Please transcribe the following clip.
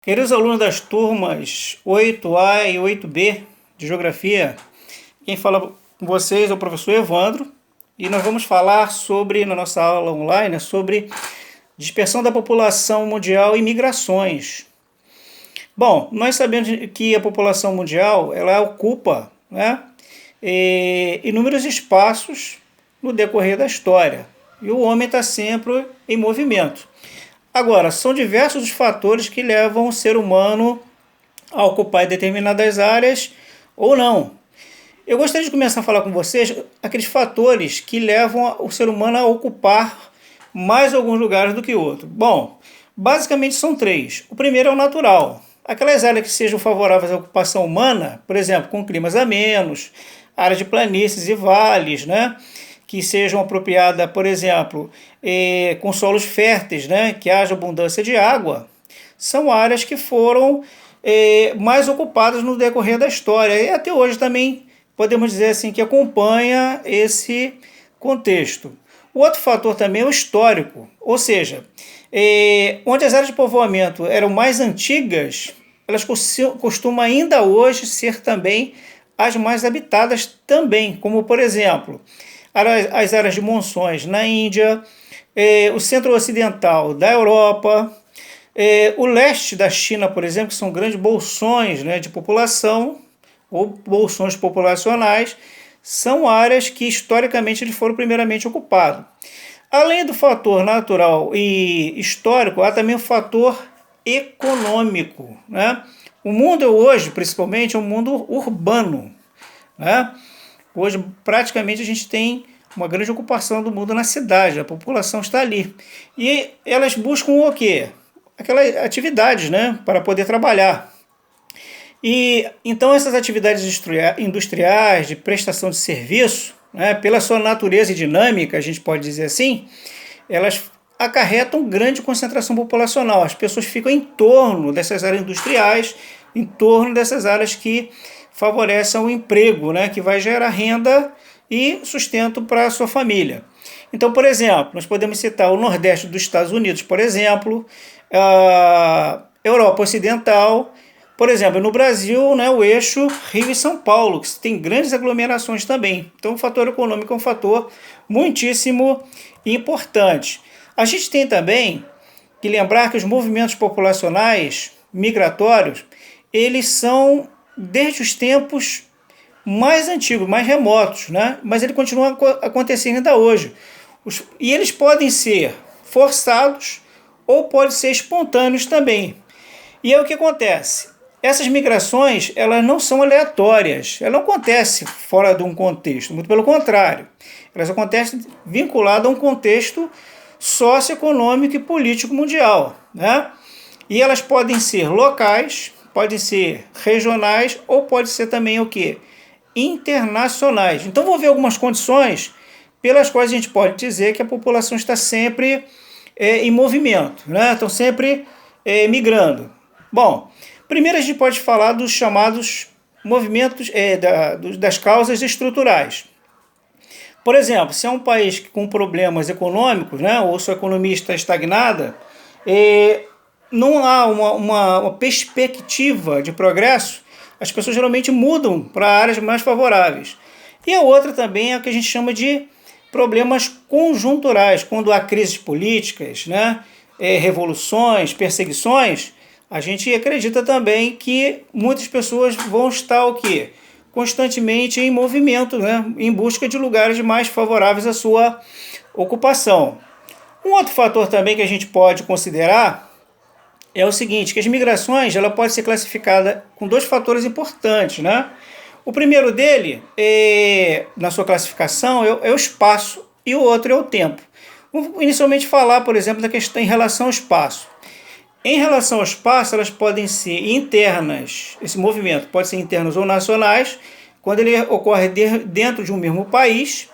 Queridos alunos das turmas 8A e 8B de Geografia, quem fala com vocês é o professor Evandro e nós vamos falar sobre, na nossa aula online, sobre dispersão da população mundial e migrações. Bom, nós sabemos que a população mundial ela ocupa, inúmeros espaços no decorrer da história e o homem está sempre em movimento. Agora, são diversos os fatores que levam o ser humano a ocupar determinadas áreas ou não. Eu gostaria de começar a falar com vocês aqueles fatores que levam o ser humano a ocupar mais alguns lugares do que outros. Bom, basicamente são três. O primeiro é o natural. Aquelas áreas que sejam favoráveis à ocupação humana, por exemplo, com climas amenos, áreas de planícies e vales, que sejam apropriadas, por exemplo, com solos férteis, que haja abundância de água, são áreas que foram mais ocupadas no decorrer da história. E até hoje também podemos dizer assim que acompanha esse contexto. O outro fator também é o histórico, ou seja, onde as áreas de povoamento eram mais antigas, elas costumam ainda hoje ser também as mais habitadas também, como por exemplo, as áreas de monções na Índia, o centro-ocidental da Europa, o leste da China, por exemplo, que são grandes bolsões de população, ou bolsões populacionais, são áreas que historicamente eles foram primeiramente ocupados. Além do fator natural e histórico, há também o fator econômico. O mundo hoje, principalmente, é um mundo urbano. Hoje, praticamente, a gente tem uma grande ocupação do mundo na cidade, a população está ali. E elas buscam o quê? Aquelas atividades, para poder trabalhar. E então essas atividades industriais, de prestação de serviço, pela sua natureza e dinâmica, a gente pode dizer assim, elas acarretam grande concentração populacional. As pessoas ficam em torno dessas áreas industriais, em torno dessas áreas que favorecem o emprego, que vai gerar renda e sustento para a sua família. Então, por exemplo, nós podemos citar o Nordeste dos Estados Unidos, por exemplo, a Europa Ocidental, por exemplo, no Brasil, o eixo Rio e São Paulo, que tem grandes aglomerações também. Então, o fator econômico é um fator muitíssimo importante. A gente tem também que lembrar que os movimentos populacionais migratórios, eles são desde os tempos mais antigos, mais remotos, mas ele continua acontecendo ainda hoje. E eles podem ser forçados ou podem ser espontâneos também. E é o que acontece. Essas migrações, elas não são aleatórias, elas não acontecem fora de um contexto, muito pelo contrário. Elas acontecem vinculadas a um contexto socioeconômico e político mundial. E elas podem ser locais, podem ser regionais ou pode ser também o quê? Internacionais. Então, vou ver algumas condições pelas quais a gente pode dizer que a população está sempre em movimento, estão sempre migrando. Bom, primeiro a gente pode falar dos chamados movimentos das causas estruturais. Por exemplo, se é um país com problemas econômicos, ou sua economia está estagnada, não há uma perspectiva de progresso, as pessoas geralmente mudam para áreas mais favoráveis. E a outra também é o que a gente chama de problemas conjunturais, quando há crises políticas, revoluções, perseguições, a gente acredita também que muitas pessoas vão estar o quê? Constantemente em movimento, em busca de lugares mais favoráveis à sua ocupação. Um outro fator também que a gente pode considerar é o seguinte, que as migrações ela pode ser classificada com dois fatores importantes. O primeiro dele, na sua classificação, é o espaço e o outro é o tempo. Vamos inicialmente falar, por exemplo, da questão em relação ao espaço. Em relação ao espaço, elas podem ser internas, esse movimento pode ser internos ou nacionais, quando ele ocorre dentro de um mesmo país,